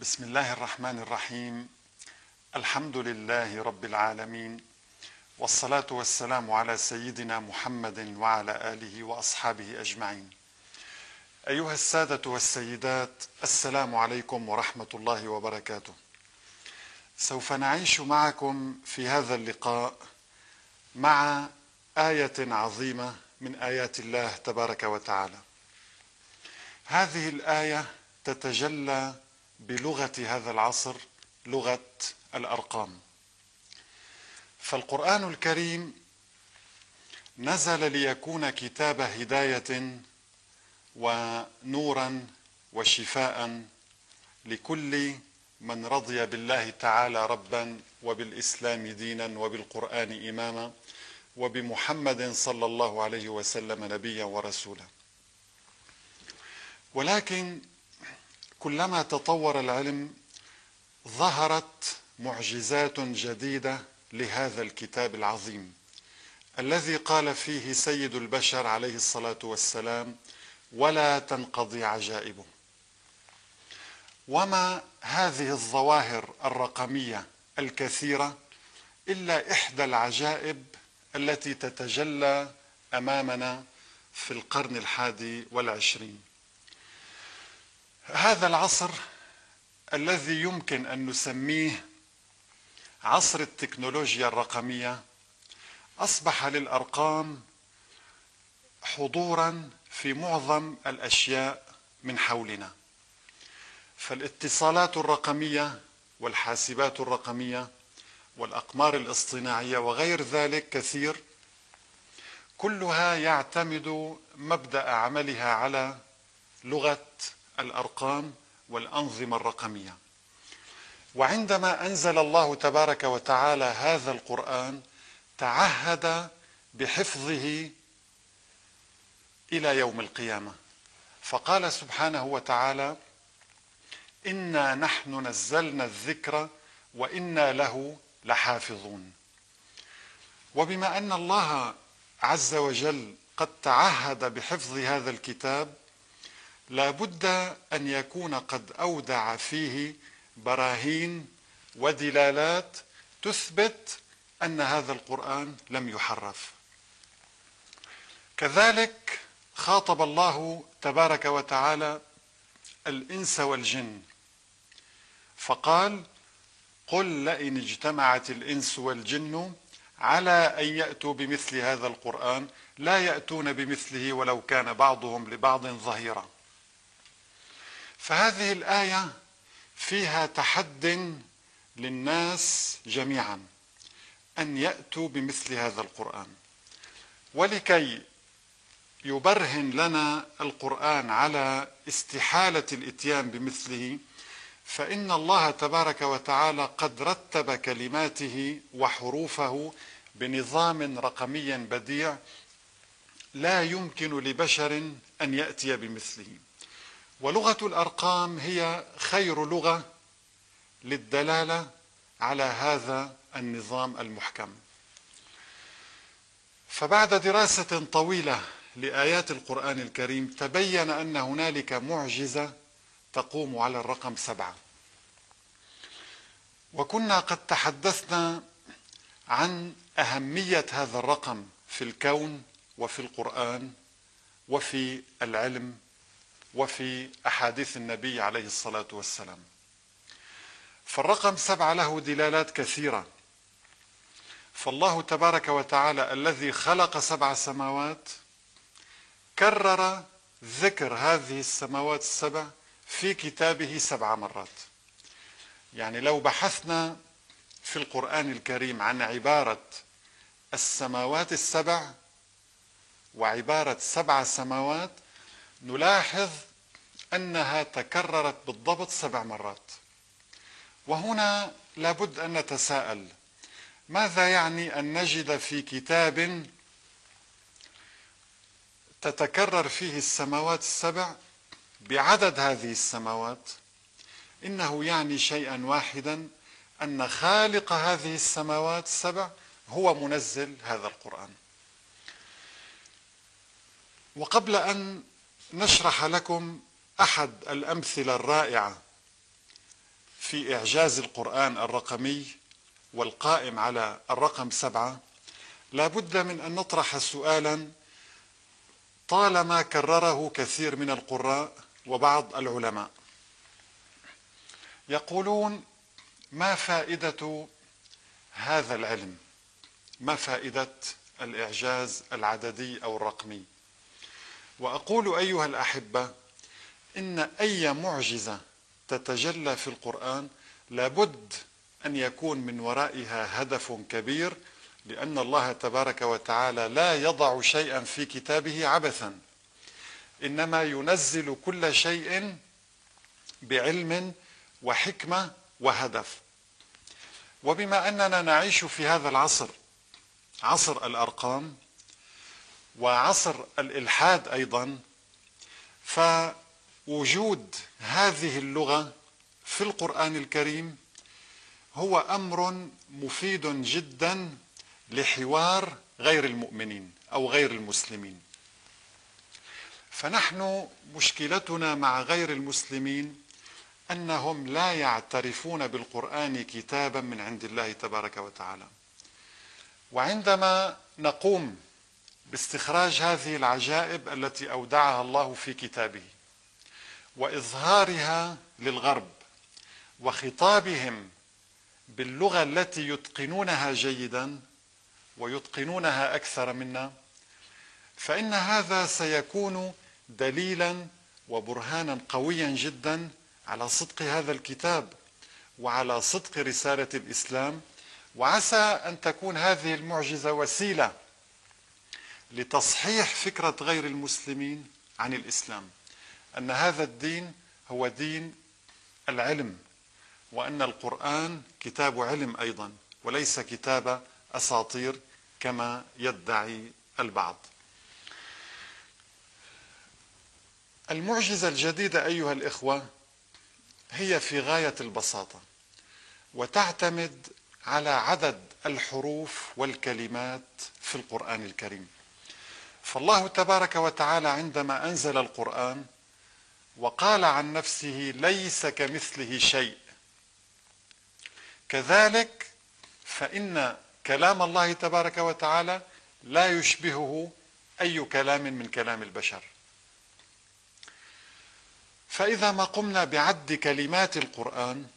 بسم الله الرحمن الرحيم. الحمد لله رب العالمين، والصلاة والسلام على سيدنا محمد وعلى آله وأصحابه أجمعين. أيها السادة والسيدات، السلام عليكم ورحمة الله وبركاته. سوف نعيش معكم في هذا اللقاء مع آية عظيمة من آيات الله تبارك وتعالى. هذه الآية تتجلى بلغة هذا العصر، لغة الأرقام. فالقرآن الكريم نزل ليكون كتاب هداية ونورا وشفاء لكل من رضي بالله تعالى ربا وبالإسلام دينا وبالقرآن إماما وبمحمد صلى الله عليه وسلم نبيا ورسولا. ولكن كلما تطور العلم ظهرت معجزات جديدة لهذا الكتاب العظيم الذي قال فيه سيد البشر عليه الصلاة والسلام: ولا تنقضي عجائبه. وما هذه الظواهر الرقمية الكثيرة إلا إحدى العجائب التي تتجلى أمامنا في القرن 21. هذا العصر الذي يمكن أن نسميه عصر التكنولوجيا الرقمية أصبح للأرقام حضورا في معظم الأشياء من حولنا. فالاتصالات الرقمية والحاسبات الرقمية والأقمار الاصطناعية وغير ذلك كثير، كلها يعتمد مبدأ عملها على لغة الأرقام والأنظمة الرقمية. وعندما أنزل الله تبارك وتعالى هذا القرآن تعهد بحفظه إلى يوم القيامة، فقال سبحانه وتعالى: إنا نحن نزلنا الذكر وإنا له لحافظون. وبما أن الله عز وجل قد تعهد بحفظ هذا الكتاب، لا بد أن يكون قد أودع فيه براهين ودلالات تثبت أن هذا القرآن لم يحرف. كذلك خاطب الله تبارك وتعالى الإنس والجن فقال: قل لئن اجتمعت الإنس والجن على أن يأتوا بمثل هذا القرآن لا يأتون بمثله ولو كان بعضهم لبعض ظهيرا. فهذه الآية فيها تحد للناس جميعا أن يأتوا بمثل هذا القرآن. ولكي يبرهن لنا القرآن على استحالة الإتيان بمثله، فإن الله تبارك وتعالى قد رتب كلماته وحروفه بنظام رقمي بديع لا يمكن لبشر أن يأتي بمثله. ولغة الأرقام هي خير لغة للدلالة على هذا النظام المحكم. فبعد دراسة طويلة لآيات القرآن الكريم تبين أن هنالك معجزة تقوم على الرقم 7. وكنا قد تحدثنا عن أهمية هذا الرقم في الكون وفي القرآن وفي العلم وفي أحاديث النبي عليه الصلاة والسلام. فالرقم 7 له دلالات كثيرة. فالله تبارك وتعالى الذي خلق 7 سماوات كرر ذكر هذه السماوات السبع في كتابه 7 مرات. يعني لو بحثنا في القرآن الكريم عن عبارة السماوات السبع وعبارة 7 سماوات نلاحظ أنها تكررت بالضبط 7 مرات. وهنا لابد أن نتساءل: ماذا يعني أن نجد في كتاب تتكرر فيه السماوات السبع بعدد هذه السماوات؟ إنه يعني شيئا واحدا، أن خالق هذه السماوات السبع هو منزل هذا القرآن. وقبل أن نشرح لكم أحد الأمثلة الرائعة في إعجاز القرآن الرقمي والقائم على الرقم 7 لا بد من أن نطرح سؤالا طالما كرره كثير من القراء وبعض العلماء. يقولون: ما فائدة هذا العلم؟ ما فائدة الإعجاز العددي أو الرقمي؟ وأقول أيها الأحبة، إن أي معجزة تتجلى في القرآن لابد أن يكون من ورائها هدف كبير، لأن الله تبارك وتعالى لا يضع شيئا في كتابه عبثا، إنما ينزل كل شيء بعلم وحكمة وهدف. وبما أننا نعيش في هذا العصر، عصر الأرقام وعصر الإلحاد أيضا، فوجود هذه اللغة في القرآن الكريم هو أمر مفيد جدا لحوار غير المؤمنين أو غير المسلمين. فنحن مشكلتنا مع غير المسلمين أنهم لا يعترفون بالقرآن كتابا من عند الله تبارك وتعالى. وعندما نقوم باستخراج هذه العجائب التي أودعها الله في كتابه وإظهارها للغرب وخطابهم باللغة التي يتقنونها جيدا ويتقنونها أكثر منا، فإن هذا سيكون دليلا وبرهانا قويا جدا على صدق هذا الكتاب وعلى صدق رسالة الإسلام. وعسى أن تكون هذه المعجزة وسيلة لتصحيح فكرة غير المسلمين عن الإسلام، أن هذا الدين هو دين العلم، وأن القرآن كتاب علم أيضا وليس كتاب أساطير كما يدعي البعض. المعجزة الجديدة أيها الإخوة هي في غاية البساطة، وتعتمد على عدد الحروف والكلمات في القرآن الكريم. فالله تبارك وتعالى عندما أنزل القرآن وقال عن نفسه: ليس كمثله شيء، كذلك فإن كلام الله تبارك وتعالى لا يشبهه أي كلام من كلام البشر. فإذا ما قمنا بعد كلمات القرآن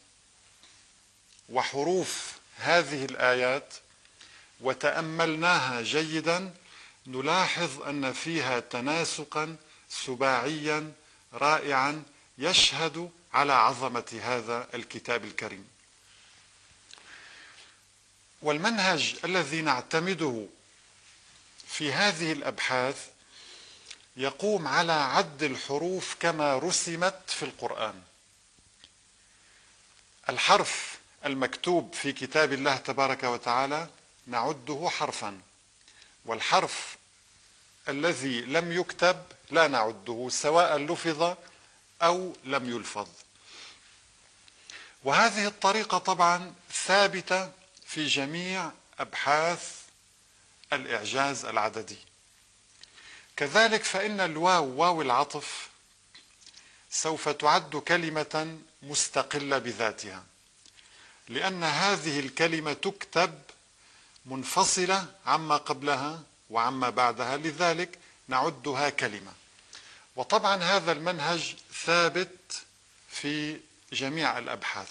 وحروف هذه الآيات وتأملناها جيدا، نلاحظ أن فيها تناسقا سباعيا رائعا يشهد على عظمة هذا الكتاب الكريم. والمنهج الذي نعتمده في هذه الأبحاث يقوم على عد الحروف كما رسمت في القرآن. الحرف المكتوب في كتاب الله تبارك وتعالى نعده حرفا، والحرف الذي لم يكتب لا نعده سواء لفظ أو لم يلفظ. وهذه الطريقة طبعا ثابتة في جميع أبحاث الإعجاز العددي. كذلك فإن الواو، واو العطف، سوف تعد كلمة مستقلة بذاتها، لأن هذه الكلمة تكتب منفصلة عما قبلها وعما بعدها، لذلك نعدها كلمة. وطبعا هذا المنهج ثابت في جميع الأبحاث.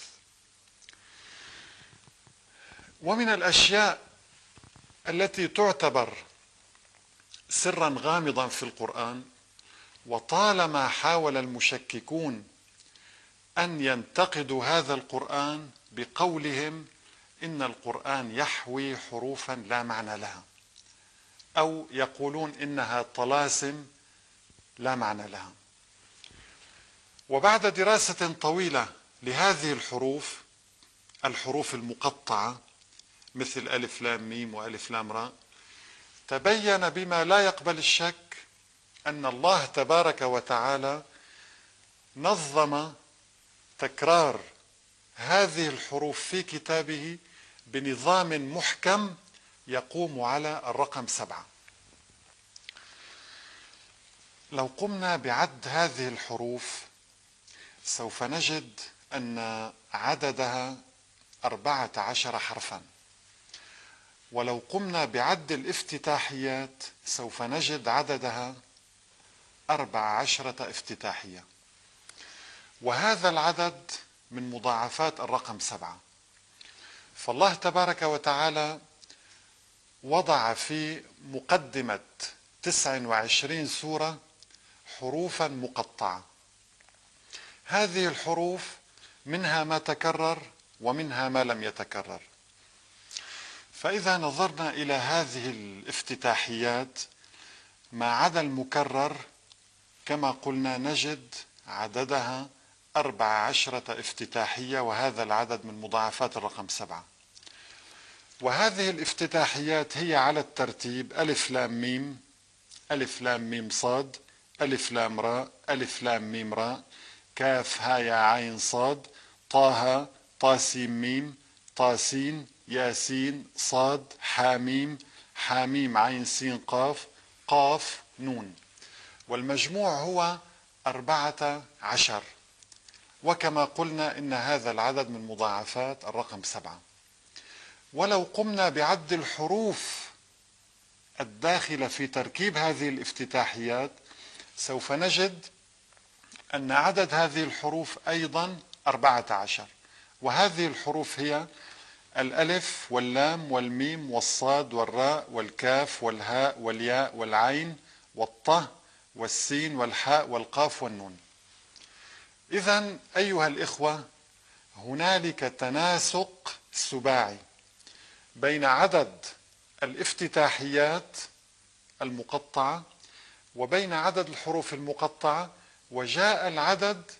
ومن الأشياء التي تعتبر سرا غامضا في القرآن، وطالما حاول المشككون أن ينتقدوا هذا القرآن بقولهم إن القرآن يحوي حروفا لا معنى لها، أو يقولون إنها طلاسم لا معنى لها. وبعد دراسة طويلة لهذه الحروف المقطعة مثل ألف لام ميم وألف لام راء، تبين بما لا يقبل الشك أن الله تبارك وتعالى نظم تكرار هذه الحروف في كتابه بنظام محكم يقوم على الرقم 7. لو قمنا بعد هذه الحروف سوف نجد أن عددها 14 حرفا، ولو قمنا بعد الافتتاحيات سوف نجد عددها 14 افتتاحية، وهذا العدد من مضاعفات الرقم 7. فالله تبارك وتعالى وضع في مقدمة 29 سورة حروفا مقطعة. هذه الحروف منها ما تكرر ومنها ما لم يتكرر. فإذا نظرنا إلى هذه الافتتاحيات ما عدا المكرر كما قلنا نجد عددها 14 افتتاحية، وهذا العدد من مضاعفات الرقم 7. وهذه الافتتاحيات هي على الترتيب: ألف لام ميم، ألف لام ميم صاد، ألف لام راء، ألف لام ميم راء، كاف ها يا عين صاد، طه، طاسيم ميم، طاسين، ياسين، صاد، حاميم، حاميم عين سين قاف، قاف نون. والمجموع هو 14. وكما قلنا إن هذا العدد من مضاعفات الرقم 7. ولو قمنا بعد الحروف الداخلة في تركيب هذه الافتتاحيات سوف نجد أن عدد هذه الحروف أيضا 14. وهذه الحروف هي الألف واللام والميم والصاد والراء والكاف والهاء والياء والعين والطه والسين والحاء والقاف والنون. إذن أيها الإخوة، هنالك تناسق سباعي بين عدد الافتتاحيات المقطعة وبين عدد الحروف المقطعة، وجاء العدد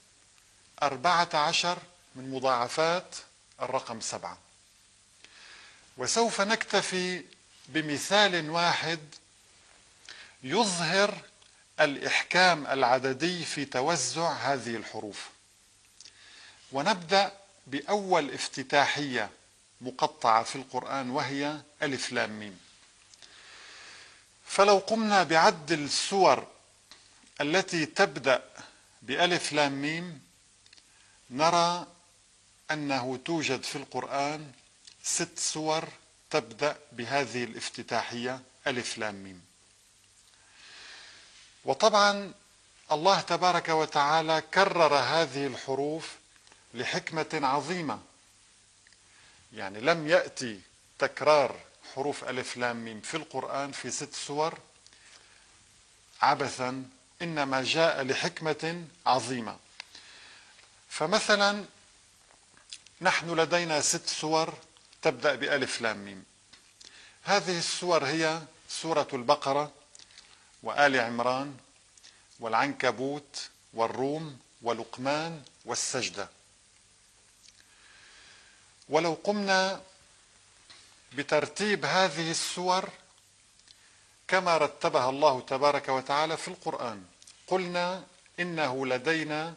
14 من مضاعفات الرقم 7. وسوف نكتفي بمثال واحد يظهر الإحكام العددي في توزع هذه الحروف. ونبدأ بأول افتتاحية مقطعة في القرآن وهي ألف لام ميم. فلو قمنا بعد السور التي تبدأ بألف لام ميم نرى أنه توجد في القرآن 6 سور تبدأ بهذه الافتتاحية ألف لام ميم. وطبعا الله تبارك وتعالى كرر هذه الحروف لحكمة عظيمة، يعني لم يأتي تكرار حروف ألف لام ميم في القرآن في 6 سور عبثا، إنما جاء لحكمة عظيمة. فمثلا نحن لدينا 6 سور تبدأ بألف لام ميم. هذه السور هي سورة البقرة وآل عمران والعنكبوت والروم ولقمان والسجدة. ولو قمنا بترتيب هذه السور كما رتبها الله تبارك وتعالى في القرآن قلنا إنه لدينا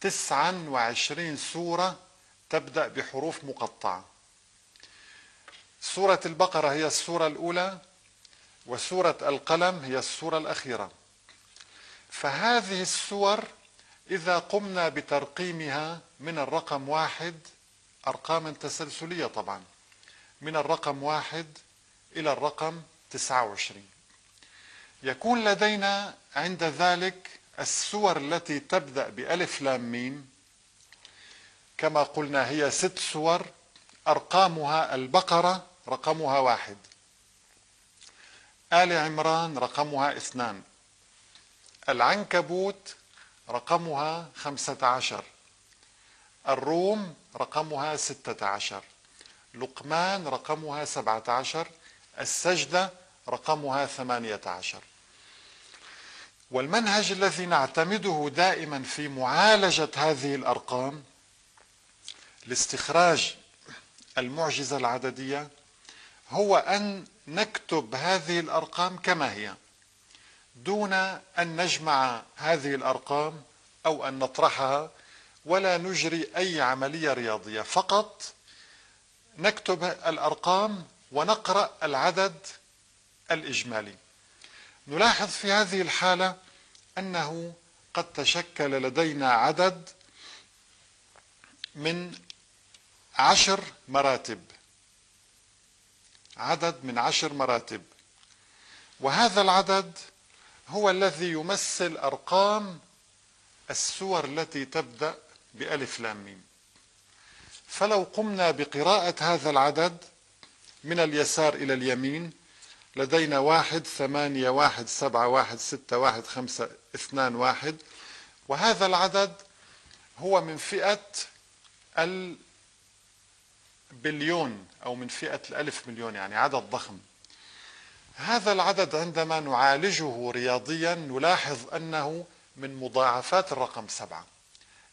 29 سورة تبدأ بحروف مقطعة. سورة البقرة هي السورة الأولى، وسورة القلم هي السورة الأخيرة. فهذه السور إذا قمنا بترقيمها من الرقم 1 أرقاما تسلسلية طبعا، من الرقم 1 إلى الرقم 29، يكون لدينا عند ذلك السور التي تبدأ بألف لام ميم كما قلنا هي 6 سور. أرقامها: البقرة رقمها 1، آل عمران رقمها 2، العنكبوت رقمها 15، الروم رقمها 16، لقمان رقمها 17، السجدة رقمها 18. والمنهج الذي نعتمده دائما في معالجة هذه الأرقام لاستخراج المعجزة العددية هو أن نكتب هذه الأرقام كما هي دون أن نجمع هذه الأرقام أو أن نطرحها ولا نجري أي عملية رياضية، فقط نكتب الأرقام ونقرأ العدد الإجمالي. نلاحظ في هذه الحالة أنه قد تشكل لدينا عدد من 10 مراتب، عدد من 10 مراتب، وهذا العدد هو الذي يمثل أرقام السور التي تبدأ بألف لام ميم. فلو قمنا بقراءة هذا العدد من اليسار إلى اليمين، لدينا 1 8 1 7 1 6 1 5 2 1، وهذا العدد هو من فئة البليون أو من فئة الألف مليون، يعني عدد ضخم. هذا العدد عندما نعالجه رياضيا نلاحظ أنه من مضاعفات الرقم 7،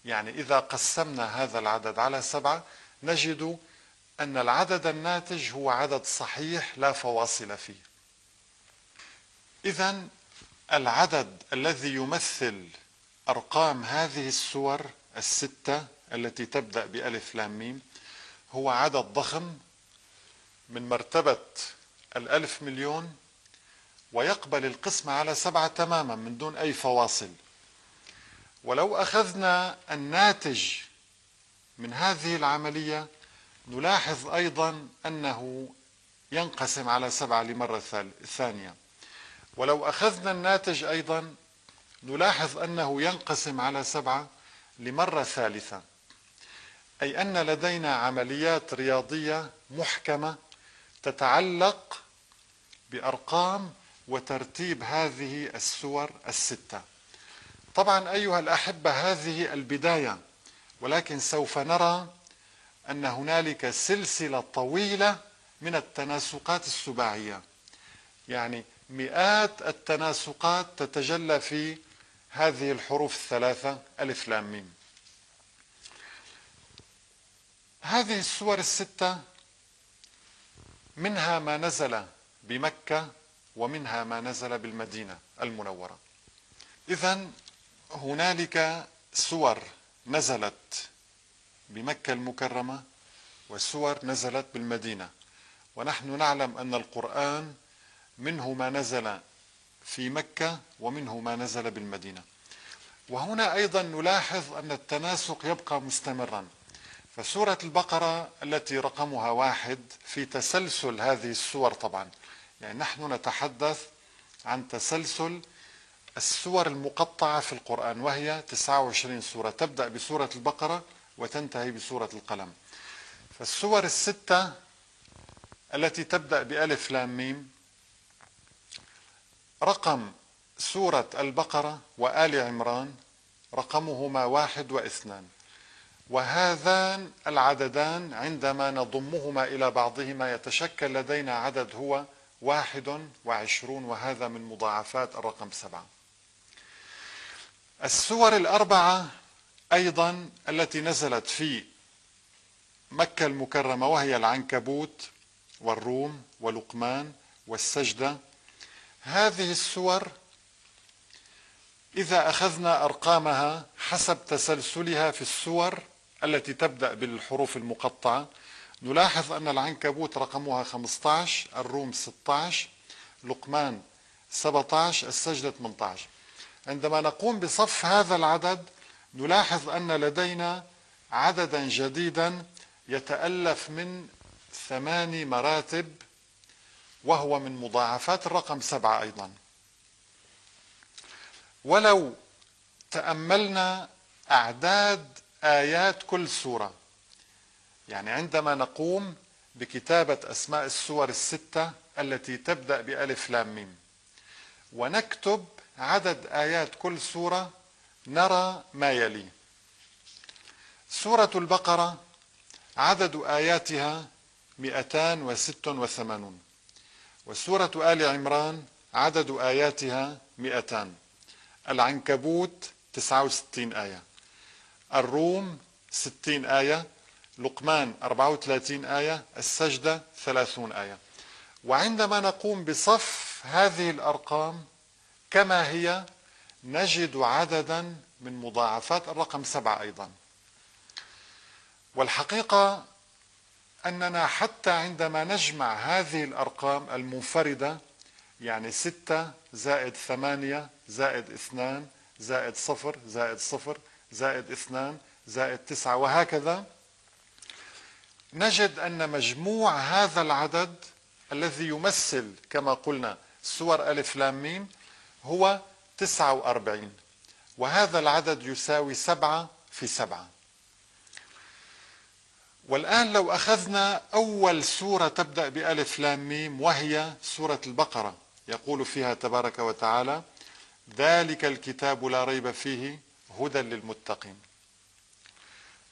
يعني إذا قسمنا هذا العدد على 7 نجد أن العدد الناتج هو عدد صحيح لا فواصل فيه. إذن العدد الذي يمثل أرقام هذه السور الستة التي تبدأ بألف لام ميم هو عدد ضخم من مرتبة الألف مليون، ويقبل القسمة على 7 تماما من دون أي فواصل. ولو أخذنا الناتج من هذه العملية نلاحظ أيضا أنه ينقسم على 7 لمرة ثانية، ولو أخذنا الناتج أيضا نلاحظ أنه ينقسم على 7 لمرة ثالثة، أي أن لدينا عمليات رياضية محكمة تتعلق بأرقام وترتيب هذه السور الستة. طبعا أيها الأحبة هذه البداية، ولكن سوف نرى أن هنالك سلسلة طويلة من التناسقات السباعية، يعني مئات التناسقات تتجلى في هذه الحروف الثلاثة ألف لام ميم. هذه السور الستة منها ما نزل بمكة ومنها ما نزل بالمدينة المنورة. إذن هنالك سور نزلت بمكة المكرمة وسور نزلت بالمدينة، ونحن نعلم أن القرآن منه ما نزل في مكة ومنه ما نزل بالمدينة. وهنا أيضا نلاحظ أن التناسق يبقى مستمرا. فسورة البقرة التي رقمها 1 في تسلسل هذه السور، طبعا يعني نحن نتحدث عن تسلسل السور المقطعة في القرآن، وهي 29 سورة تبدأ بسورة البقرة وتنتهي بسورة القلم. فالسور الستة التي تبدأ بألف لام ميم، رقم سورة البقرة وآل عمران رقمهما 1 و2، وهذان العددان عندما نضمهما إلى بعضهما يتشكل لدينا عدد هو 21، وهذا من مضاعفات الرقم 7. السور الأربعة أيضا التي نزلت في مكة المكرمة، وهي العنكبوت والروم ولقمان والسجدة، هذه السور إذا أخذنا أرقامها حسب تسلسلها في السور التي تبدأ بالحروف المقطعة نلاحظ أن العنكبوت رقمها 15، الروم 16، لقمان 17، السجدة 18. عندما نقوم بصف هذا العدد نلاحظ أن لدينا عددا جديدا يتألف من 8 مراتب، وهو من مضاعفات الرقم 7 أيضا. ولو تأملنا أعداد آيات كل سورة، يعني عندما نقوم بكتابة أسماء السور الستة التي تبدأ بألف لام ميم ونكتب عدد آيات كل سورة، نرى ما يلي. سورة البقرة عدد آياتها 286، وسورة آل عمران عدد آياتها 200، العنكبوت 69 آية، الروم 60 آية، لقمان 34 آية، السجدة 30 آية. وعندما نقوم بصف هذه الأرقام كما هي نجد عددا من مضاعفات الرقم 7 أيضا. والحقيقة أننا حتى عندما نجمع هذه الأرقام المنفردة، يعني 6 زائد 8 زائد 2 زائد 0 زائد 0 زائد 2 زائد 9 وهكذا، نجد أن مجموع هذا العدد الذي يمثل كما قلنا سور ألف لام ميم هو 49، وهذا العدد يساوي 7 في 7. والآن لو أخذنا أول سورة تبدأ بألف لام ميم وهي سورة البقرة، يقول فيها تبارك وتعالى: ذلك الكتاب لا ريب فيه هدى للمتقين.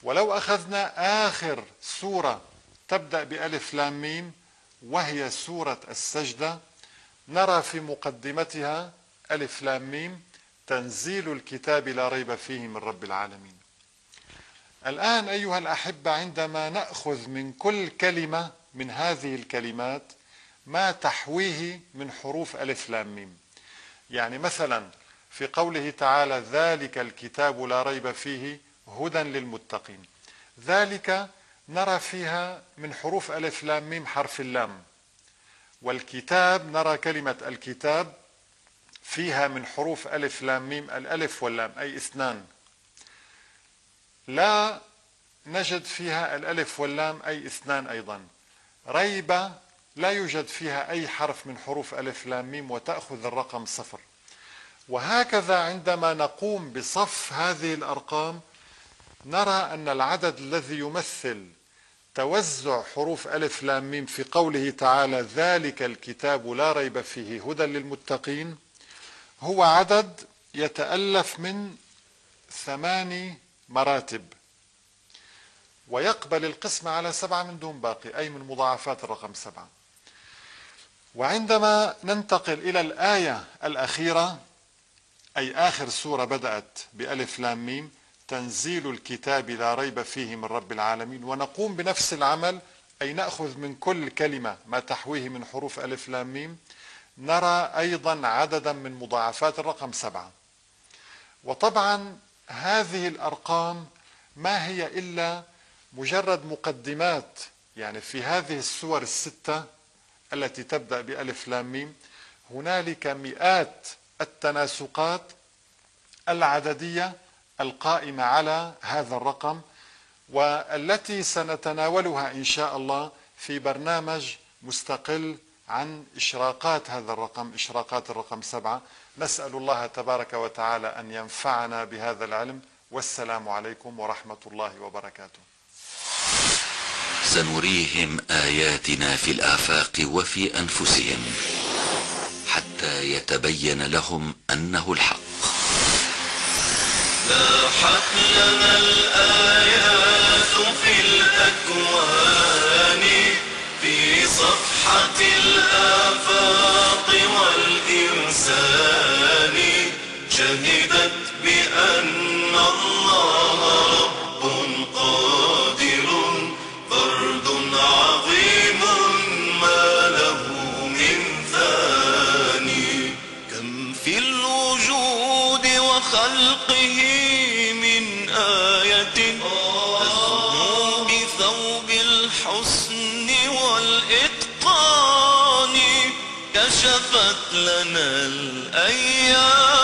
ولو أخذنا آخر سورة تبدأ بألف لام ميم وهي سورة السجدة، نرى في مقدمتها ألف لام ميم تنزيل الكتاب لا ريب فيه من رب العالمين. الآن أيها الأحبة، عندما نأخذ من كل كلمة من هذه الكلمات ما تحويه من حروف ألف لام ميم، يعني مثلا في قوله تعالى: ذلك الكتاب لا ريب فيه هدى للمتقين، ذلك نرى فيها من حروف ألف لام ميم حرف اللام، والكتاب نرى كلمة الكتاب فيها من حروف ألف لام ميم الألف واللام أي 2. لا نجد فيها الألف واللام أي 2 أيضا. ريب لا يوجد فيها أي حرف من حروف ألف لام ميم وتأخذ الرقم 0. وهكذا عندما نقوم بصف هذه الأرقام نرى أن العدد الذي يمثل توزع حروف ألف لام ميم في قوله تعالى: ذلك الكتاب لا ريب فيه هدى للمتقين هو عدد يتألف من 8 مراتب، ويقبل القسمة على 7 من دون باقي، أي من مضاعفات الرقم 7. وعندما ننتقل إلى الآية الأخيرة، أي آخر سورة بدأت بألف لام ميم تنزيل الكتاب لا ريب فيه من رب العالمين، ونقوم بنفس العمل، أي نأخذ من كل كلمة ما تحويه من حروف ألف لام ميم، نرى أيضا عددا من مضاعفات الرقم 7. وطبعا هذه الأرقام ما هي إلا مجرد مقدمات، يعني في هذه السور الستة التي تبدأ بألف لام ميم هنالك مئات التناسقات العددية القائمة على هذا الرقم، والتي سنتناولها إن شاء الله في برنامج مستقل عن إشراقات هذا الرقم، إشراقات الرقم 7. نسأل الله تبارك وتعالى أن ينفعنا بهذا العلم، والسلام عليكم ورحمة الله وبركاته. سنريهم آياتنا في الآفاق وفي أنفسهم حتى يتبين لهم أنه الحق. لاحت لنا الآيات في الأكوان في صفحة الآفاق والإنسان، شهدت بأن الله رب قادر فرد عظيم ما له من ثاني. كم في الوجود وخلقه من آية تزهو بثوب الحسن والإتقان، كشفت لنا الأيام